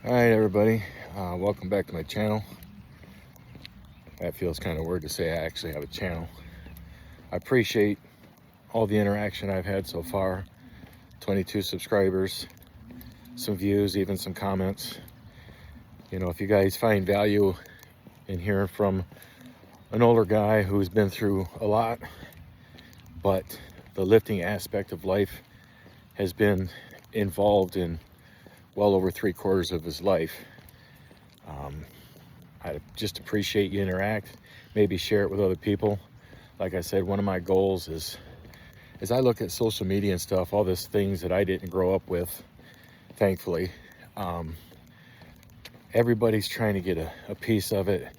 All right, everybody, welcome back to my channel. That feels kind of weird to say I actually have a channel. I appreciate all the interaction I've had so far. 22 subscribers, some views, even some comments. You know, if you guys find value in hearing from an older guy who's been through a lot, but the lifting aspect of life has been involved in well over 3/4 of his life, I just appreciate you interact, maybe share it with other people. Like I said, one of my goals is, as I look at social media and stuff, all these things that I didn't grow up with, thankfully, everybody's trying to get a piece of it.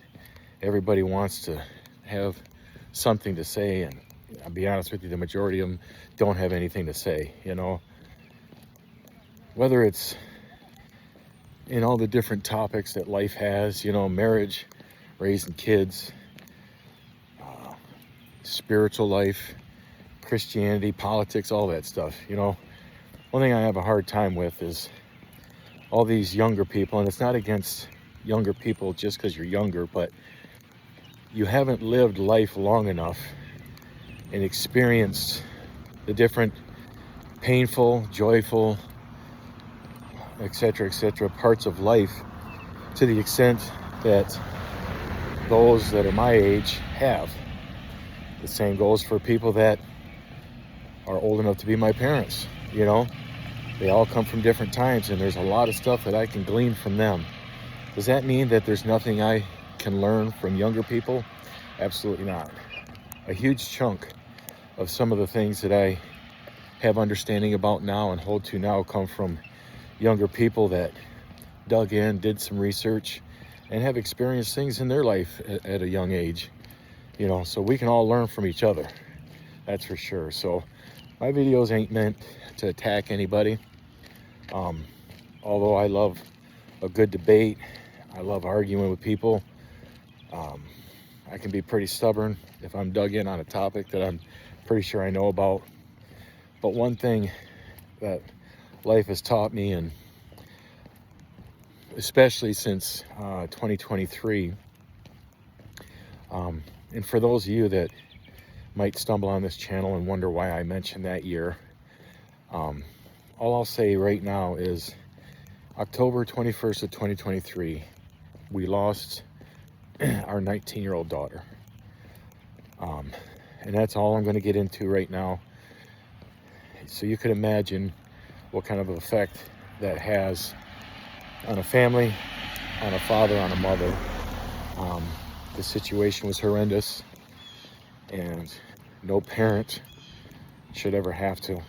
Everybody wants to have something to say, and I'll be honest with you, the majority of them don't have anything to say, you know. Whether it's in all the different topics that life has, you know, marriage, raising kids, spiritual life, Christianity, politics, all that stuff, you know. One thing I have a hard time with is all these younger people, and it's not against younger people just because you're younger, but you haven't lived life long enough and experienced the different painful, joyful, etc., parts of life to the extent that those that are my age have. The same goes for people that are old enough to be my parents, you know. They all come from different times, and there's a lot of stuff that I can glean from them. Does that mean that there's nothing I can learn from younger people? Absolutely not. A huge chunk of some of the things that I have understanding about now and hold to now come from younger people that dug in, did some research, and have experienced things in their life at a young age. You know, so we can all learn from each other. That's for sure. So my videos ain't meant to attack anybody. Although I love a good debate, I love arguing with people. I can be pretty stubborn if I'm dug in on a topic that I'm pretty sure I know about. But one thing that life has taught me, and especially since 2023, and for those of you that might stumble on this channel and wonder why I mentioned that year, all I'll say right now is October 21st of 2023, we lost our 19-year-old daughter. And that's all I'm going to get into right now. So you could imagine what kind of effect that has on a family, on a father, on a mother. The situation was horrendous, and no parent should ever have to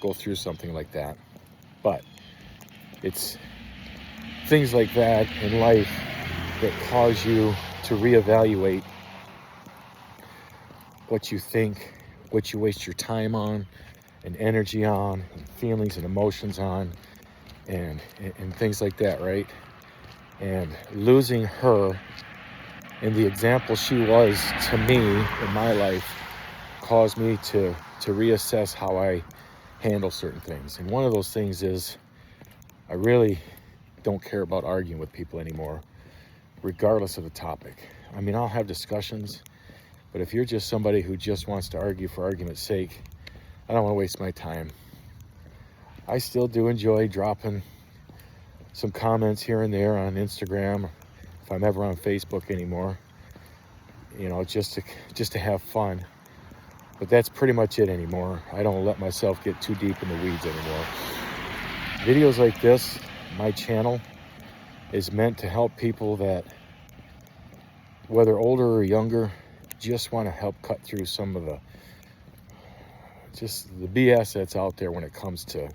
go through something like that. But it's things like that in life that cause you to reevaluate what you think, what you waste your time on and energy on, and feelings and emotions on, and things like that, right? And losing her and the example she was to me in my life caused me to reassess how I handle certain things. And one of those things is I really don't care about arguing with people anymore, regardless of the topic. I mean, I'll have discussions, but if you're just somebody who just wants to argue for argument's sake, I don't want to waste my time. I still do enjoy dropping some comments here and there on Instagram, if I'm ever on Facebook anymore, you know, just to have fun. But that's pretty much it anymore. I don't let myself get too deep in the weeds anymore. Videos like this, my channel, is meant to help people that, whether older or younger, just want to help cut through some of the BS that's out there when it comes to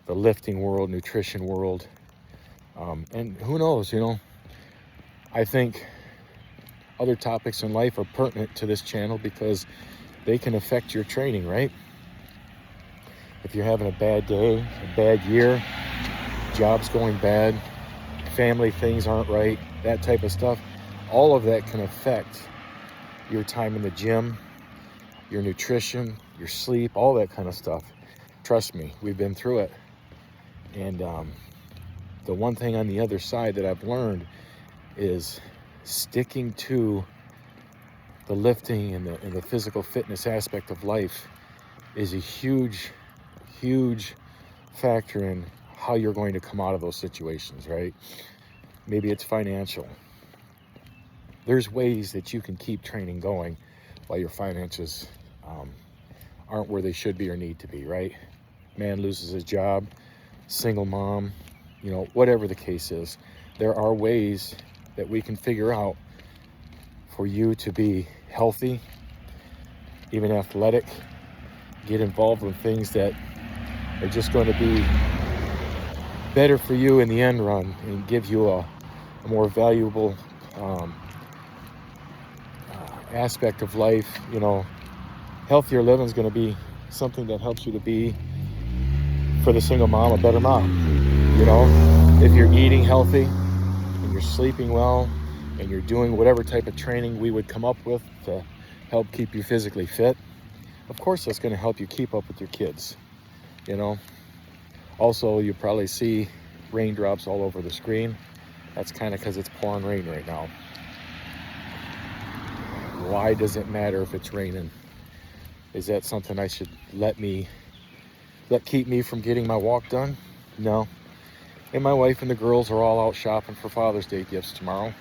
the lifting world, nutrition world. And who knows, you know, I think other topics in life are pertinent to this channel because they can affect your training, right? If you're having a bad day, a bad year, job's going bad, family things aren't right, that type of stuff, all of that can affect your time in the gym, your nutrition, your sleep, all that kind of stuff. Trust me, we've been through it. And the one thing on the other side that I've learned is sticking to the lifting and the physical fitness aspect of life is a huge factor in how you're going to come out of those situations, right? Maybe it's financial. There's ways that you can keep training going while your finances aren't where they should be or need to be, right? Man loses his job, single mom, whatever the case is, there are ways that we can figure out for you to be healthy, even athletic, get involved in things that are just going to be better for you in the end run and give you a more valuable aspect of life. Healthier living is going to be something that helps you to be, for the single mom, a better mom. If you're eating healthy and you're sleeping well and you're doing whatever type of training we would come up with to help keep you physically fit, of course that's going to help you keep up with your kids. Also, you probably see raindrops all over the screen. That's kind of because it's pouring rain right now. Why does it matter if it's raining? Is that something I should let keep me from getting my walk done? No. And my wife and the girls are all out shopping for Father's Day gifts tomorrow.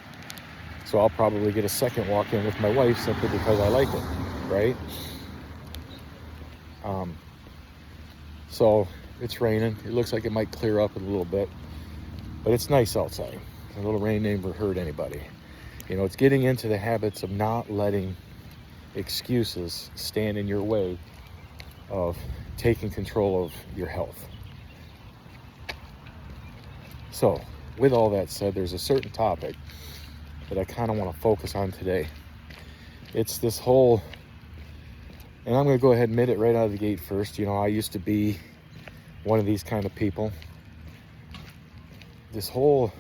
So I'll probably get a second walk in with my wife simply because I like it, right? So it's raining. It looks like it might clear up in a little bit, but it's nice outside. A little rain never hurt anybody. It's getting into the habits of not letting excuses stand in your way of taking control of your health. So, with all that said, there's a certain topic that I kind of want to focus on today. It's this whole, and I'm going to go ahead and admit it right out of the gate first. I used to be one of these kind of people. This whole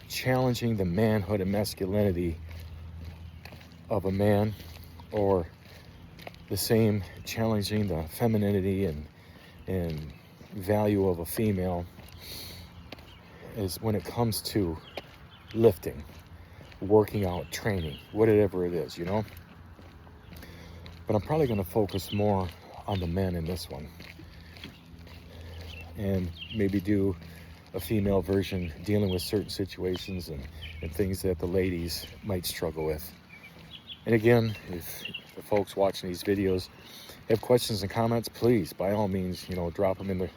challenging the manhood and masculinity of a man, or the same challenging the femininity and value of a female, is when it comes to lifting, working out, training, whatever it is, But I'm probably going to focus more on the men in this one, and maybe do a female version dealing with certain situations and things that the ladies might struggle with. And again, if the folks watching these videos have questions and comments, please, by all means, drop them in the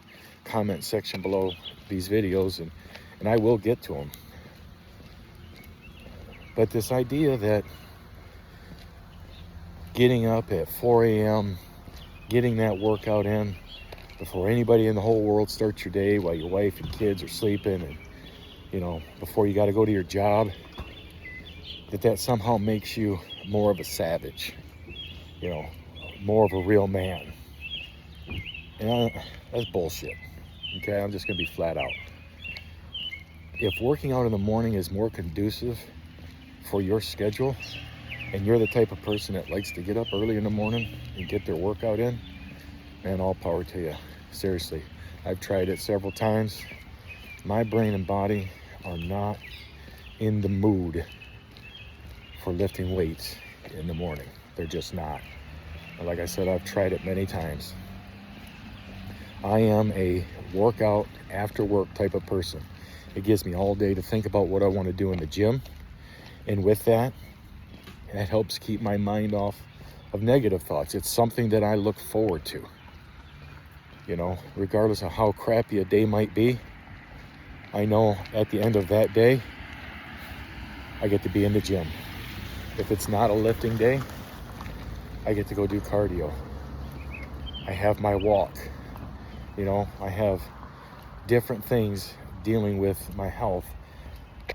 comment section below these videos, and I will get to them. But this idea that getting up at 4 a.m., getting that workout in before anybody in the whole world starts your day, while your wife and kids are sleeping, and before you got to go to your job, that somehow makes you more of a savage, more of a real man. And that's bullshit. Okay, I'm just gonna be flat out. If working out in the morning is more conducive for your schedule, and you're the type of person that likes to get up early in the morning and get their workout in, man, all power to you. Seriously, I've tried it several times. My brain and body are not in the mood for lifting weights in the morning. They're just not. And like I said, I've tried it many times. I am a workout after work type of person. It gives me all day to think about what I want to do in the gym. And with that, it helps keep my mind off of negative thoughts. It's something that I look forward to. Regardless of how crappy a day might be, I know at the end of that day, I get to be in the gym. If it's not a lifting day, I get to go do cardio. I have my walk. I have different things dealing with my health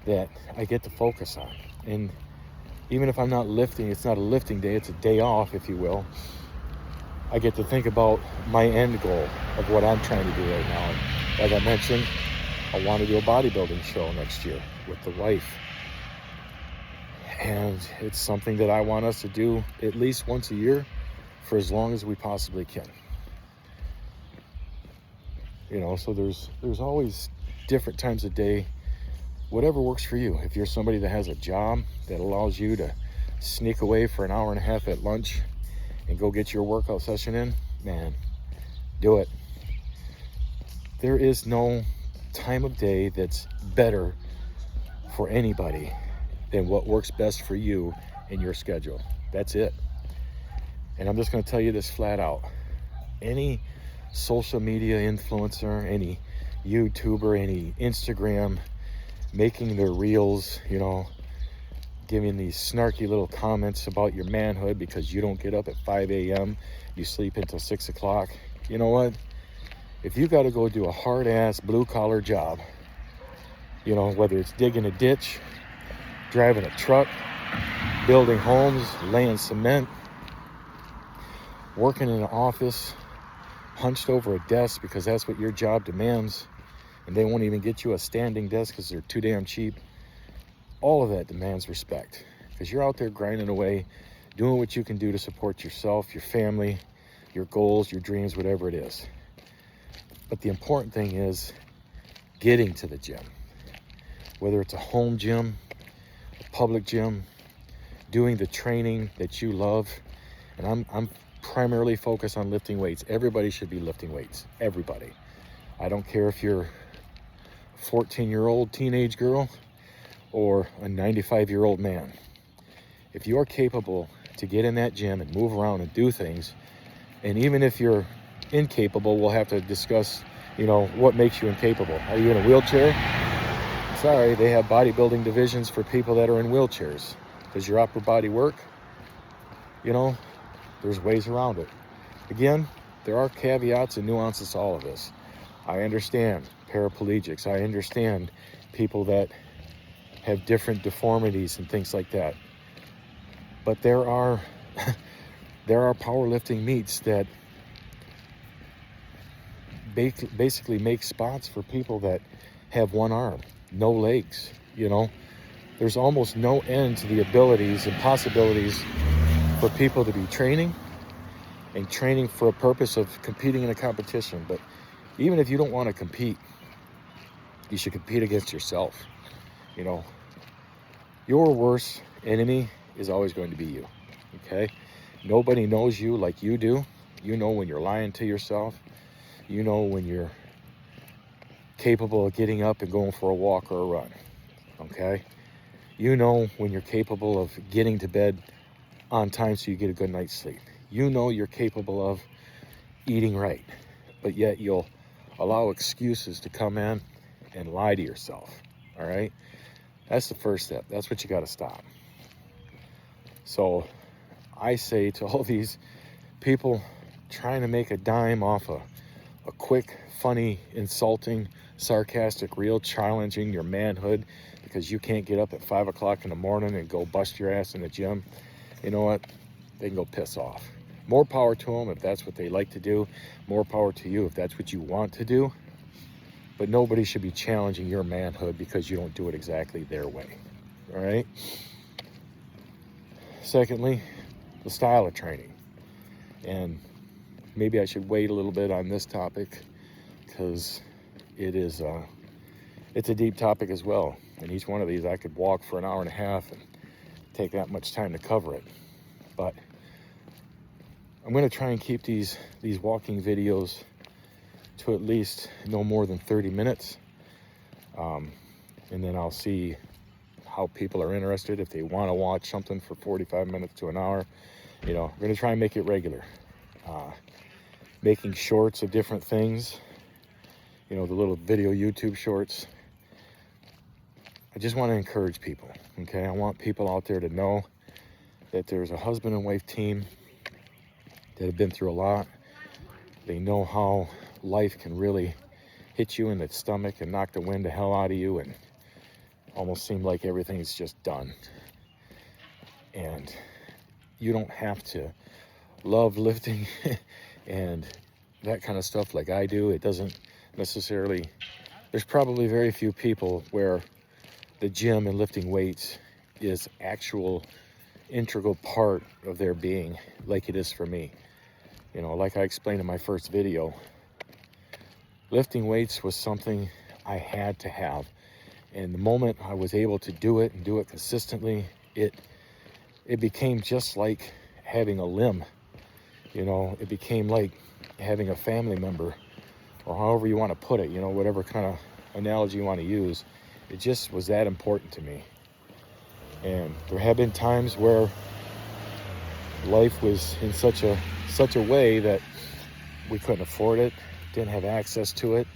that I get to focus on. And even if I'm not lifting, it's not a lifting day, it's a day off, if you will. I get to think about my end goal of what I'm trying to do right now. Like I mentioned, I want to do a bodybuilding show next year with the wife. And it's something that I want us to do at least once a year for as long as we possibly can. You know, so there's always different times of day, whatever works for you. If you're somebody that has a job that allows you to sneak away for an hour and a half at lunch and go get your workout session in, man, do it. There is no time of day that's better for anybody than what works best for you in your schedule. That's it. And I'm just going to tell you this flat out. Any social media influencer, any YouTuber, any Instagram making their reels, you know, giving these snarky little comments about your manhood because you don't get up at 5 a.m., you sleep until 6 o'clock. You know what? If you got to go do a hard-ass blue-collar job, you know, whether it's digging a ditch, driving a truck, building homes, laying cement, working in an office, hunched over a desk because that's what your job demands, and they won't even get you a standing desk because they're too damn cheap. All of that demands respect because you're out there grinding away, doing what you can do to support yourself, your family, your goals, your dreams, whatever it is. But the important thing is getting to the gym, whether it's a home gym, a public gym, doing the training that you love. And I'm primarily focused on lifting weights. Everybody should be lifting weights. Everybody. I don't care if you're a 14-year-old teenage girl or a 95-year-old man. If you're capable to get in that gym and move around and do things, and even if you're incapable, we'll have to discuss, you know, what makes you incapable. Are you in a wheelchair? Sorry, they have bodybuilding divisions for people that are in wheelchairs. Does your upper body work? You know, there's ways around it. Again, there are caveats and nuances to all of this. I understand paraplegics. I understand people that have different deformities and things like that. But there are powerlifting meets that basically make spots for people that have one arm, no legs, you know. There's almost no end to the abilities and possibilities for people to be training for a purpose of competing in a competition. But even if you don't want to compete, you should compete against yourself. You know, your worst enemy is always going to be you, okay? Nobody knows you like you do. You know when you're lying to yourself. You know when you're capable of getting up and going for a walk or a run, okay? You know when you're capable of getting to bed on time so you get a good night's sleep. You know you're capable of eating right, but yet you'll allow excuses to come in and lie to yourself, all right? That's the first step. That's what you got to stop. So I say to all these people trying to make a dime off a quick, funny, insulting, sarcastic reel challenging your manhood because you can't get up at 5 o'clock in the morning and go bust your ass in the gym, you know what? They can go piss off. More power to them if that's what they like to do. More power to you if that's what you want to do. But nobody should be challenging your manhood because you don't do it exactly their way. All right? Secondly, the style of training. And maybe I should wait a little bit on this topic because it's a deep topic as well. And each one of these I could walk for an hour and a half and take that much time to cover it. But I'm going to try and keep these walking videos to at least no more than 30 minutes. And then I'll see how people are interested. If they want to watch something for 45 minutes to an hour, you know, we're going to try and make it regular. Making shorts of different things, you know, the little video YouTube shorts. I just want to encourage people, okay? I want people out there to know that there's a husband and wife team that have been through a lot. They know how life can really hit you in the stomach and knock the wind the hell out of you and almost seem like everything's just done. And you don't have to love lifting and that kind of stuff like I do. It doesn't necessarily, there's probably very few people where the gym and lifting weights is actual integral part of their being like it is for me. You know, like I explained in my first video, Lifting weights was something I had to have. And the moment I was able to do it and do it consistently, it became just like having a limb. It became like having a family member, or however you want to put it, whatever kind of analogy you want to use. It just was that important to me. And there have been times where life was in such a way that we couldn't afford it, didn't have access to it,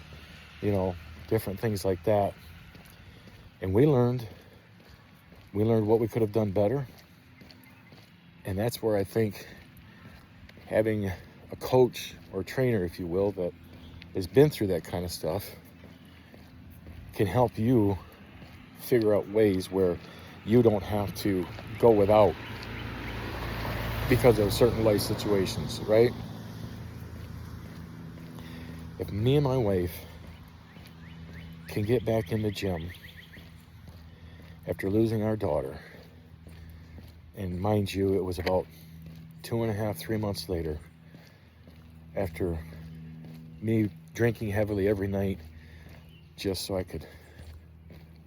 different things like that. And we learned what we could have done better. And that's where I think having a coach or trainer, if you will, that has been through that kind of stuff can help you figure out ways where you don't have to go without because of certain life situations, right? If me and my wife can get back in the gym after losing our daughter, and mind you, it was about 2.5, 3 months later, after me drinking heavily every night just so I could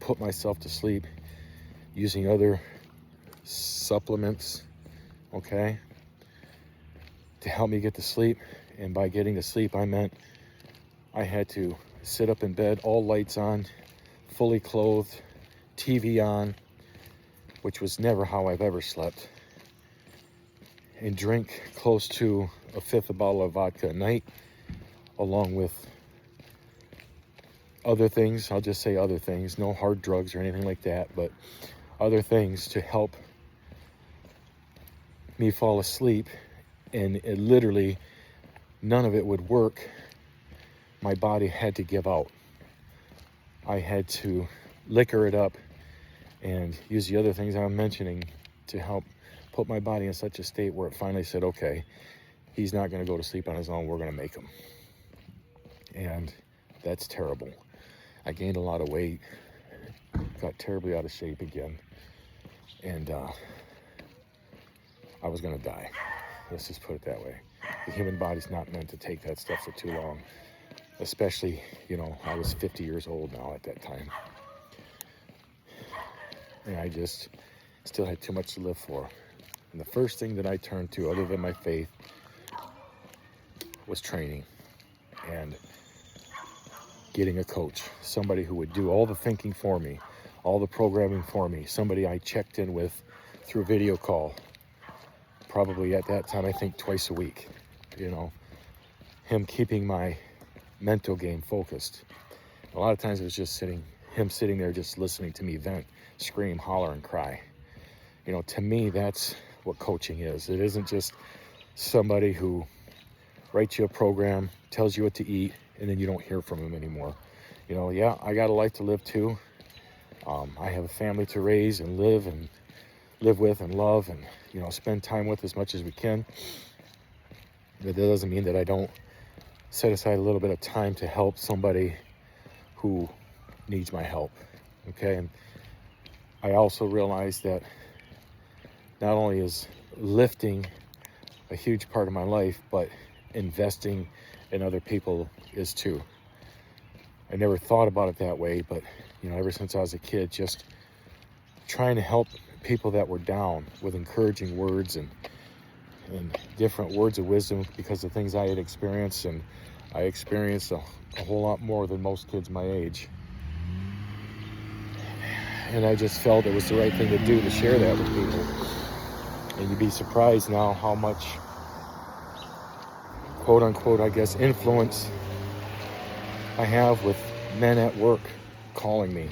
put myself to sleep, using other supplements, okay, to help me get to sleep. And by getting to sleep, I meant I had to sit up in bed, all lights on, fully clothed, TV on, which was never how I've ever slept, and drink close to a fifth of a bottle of vodka a night, along with other things. I'll just say other things, no hard drugs or anything like that, but other things to help me fall asleep. And it literally, none of it would work. My body had to give out. I had to liquor it up and use the other things I'm mentioning to help put my body in such a state where it finally said, okay, he's not going to go to sleep on his own, we're going to make him. And that's terrible. I gained a lot of weight, got terribly out of shape again, and I was going to die. Let's just put it that way. The human body's not meant to take that stuff for too long, especially, I was 50 years old now at that time. And I just still had too much to live for. And the first thing that I turned to, other than my faith, was training and getting a coach, somebody who would do all the thinking for me, all the programming for me, somebody I checked in with through video call, probably at that time, I think twice a week, him keeping my mental game focused. A lot of times it was just him sitting there just listening to me vent, scream, holler, and cry. To me, that's what coaching is. It isn't just somebody who writes you a program, tells you what to eat, and then you don't hear from him anymore. Yeah, I got a life to live too. I have a family to raise and live with and love and, spend time with as much as we can. But that doesn't mean that I don't set aside a little bit of time to help somebody who needs my help, okay? And I also realize that not only is lifting a huge part of my life, but investing in other people is too. I never thought about it that way, but ever since I was a kid, just trying to help people that were down with encouraging words and different words of wisdom because of things I had experienced, and I experienced a whole lot more than most kids my age. And I just felt it was the right thing to do, to share that with people. And you'd be surprised now how much, quote unquote, I guess, influence I have with men at work calling me,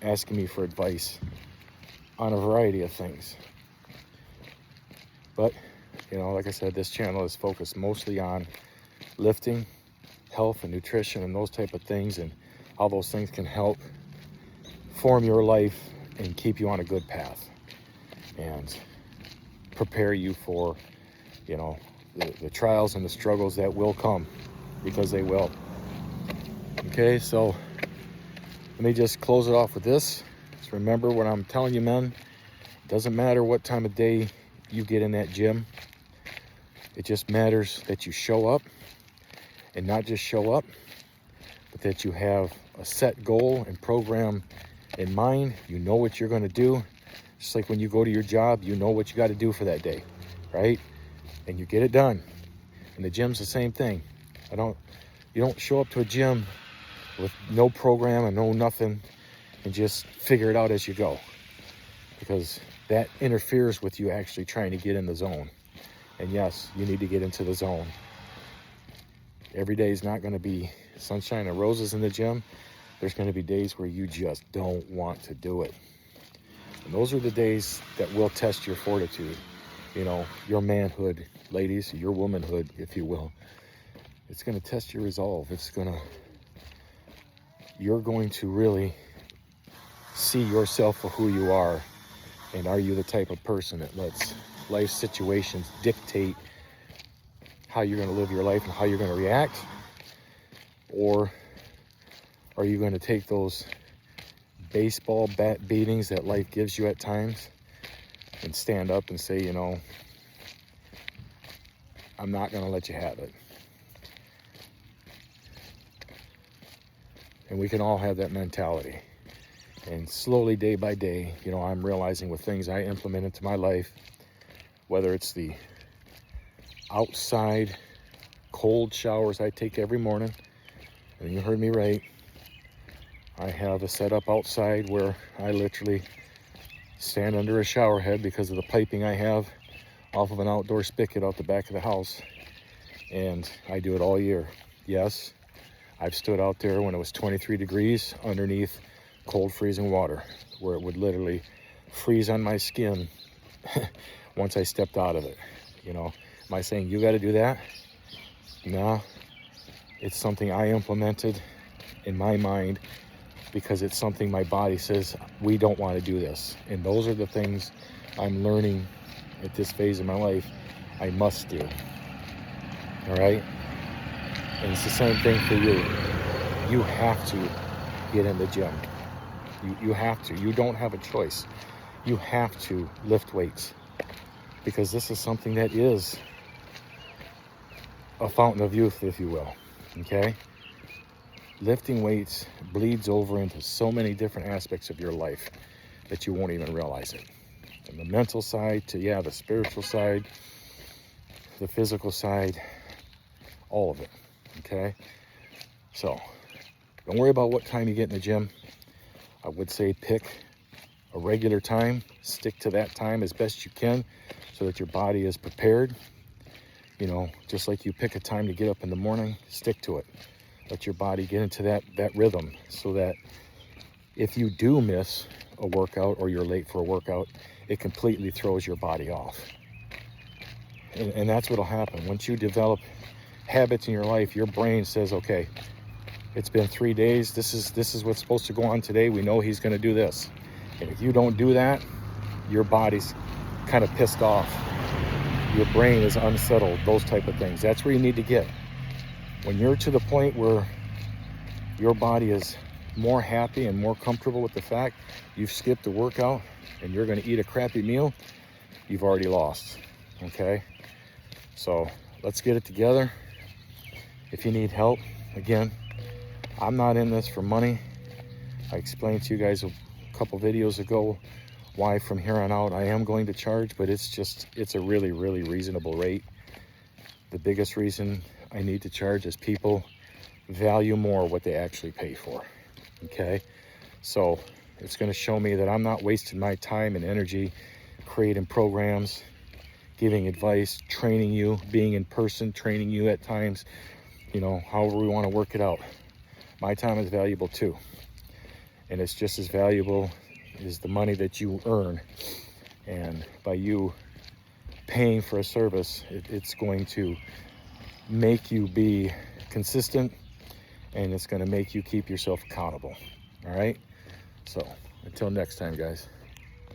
asking me for advice on a variety of things. But, like I said, this channel is focused mostly on lifting, health, and nutrition, and those type of things, and how those things can help form your life and keep you on a good path and prepare you for, the trials and the struggles that will come, because they will. Okay, so let me just close it off with this. Just remember what I'm telling you, men. It doesn't matter what time of day you get in that gym. It just matters that you show up and not just show up, but that you have a set goal and program in mind. You know what you're going to do. Just like when you go to your job, you know what you got to do for that day, right? And you get it done. And the gym's the same thing. You don't show up to a gym with no program and no nothing and just figure it out as you go, because that interferes with you actually trying to get in the zone. And yes, you need to get into the zone. Every day is not going to be sunshine and roses in the gym. There's going to be days where you just don't want to do it. And those are the days that will test your fortitude, you know, your manhood, ladies, your womanhood, if you will. It's going to test your resolve. You're going to really see yourself for who you are. And are you the type of person that lets life situations dictate how you're going to live your life and how you're going to react? Or are you going to take those baseball bat beatings that life gives you at times and stand up and say, you know, I'm not going to let you have it? And we can all have that mentality. And slowly, day by day, you know, I'm realizing with things I implement into my life, whether it's the outside cold showers I take every morning, and you heard me right, I have a setup outside where I literally stand under a shower head because of the piping I have off of an outdoor spigot out the back of the house. And I do it all year. Yes, I've stood out there when it was 23 degrees underneath cold freezing water, where it would literally freeze on my skin once I stepped out of it. You know, am I saying you got to do that? No, it's something I implemented in my mind because it's something my body says we don't want to do this. And those are the things I'm learning at this phase of my life I must do. All right? And it's the same thing for you. You have to get in the gym. You have to. You don't have a choice. You have to lift weights, because this is something that is a fountain of youth, if you will. Okay? Lifting weights bleeds over into so many different aspects of your life that you won't even realize it. From the mental side to, the spiritual side, the physical side, all of it. Okay? So, don't worry about what time you get in the gym. I would say pick a regular time, stick to that time as best you can so that your body is prepared. You know, just like you pick a time to get up in the morning, stick to it. Let your body get into that rhythm so that if you do miss a workout or you're late for a workout, it completely throws your body off. And that's what'll happen. Once you develop habits in your life, your brain says, okay, it's been 3 days. This is what's supposed to go on today. We know he's going to do this. And if you don't do that, your body's kind of pissed off. Your brain is unsettled, those type of things. That's where you need to get. When you're to the point where your body is more happy and more comfortable with the fact you've skipped a workout and you're going to eat a crappy meal, you've already lost. Okay? So let's get it together. If you need help, again, I'm not in this for money. I explained to you guys a couple videos ago why from here on out I am going to charge, but it's a really, really reasonable rate. The biggest reason I need to charge is people value more what they actually pay for. Okay? So it's going to show me that I'm not wasting my time and energy creating programs, giving advice, training you, being in person, training you at times, you know, however we want to work it out. My time is valuable too. And it's just as valuable as the money that you earn. And by you paying for a service, it's going to make you be consistent, and it's going to make you keep yourself accountable. All right? So until next time, guys.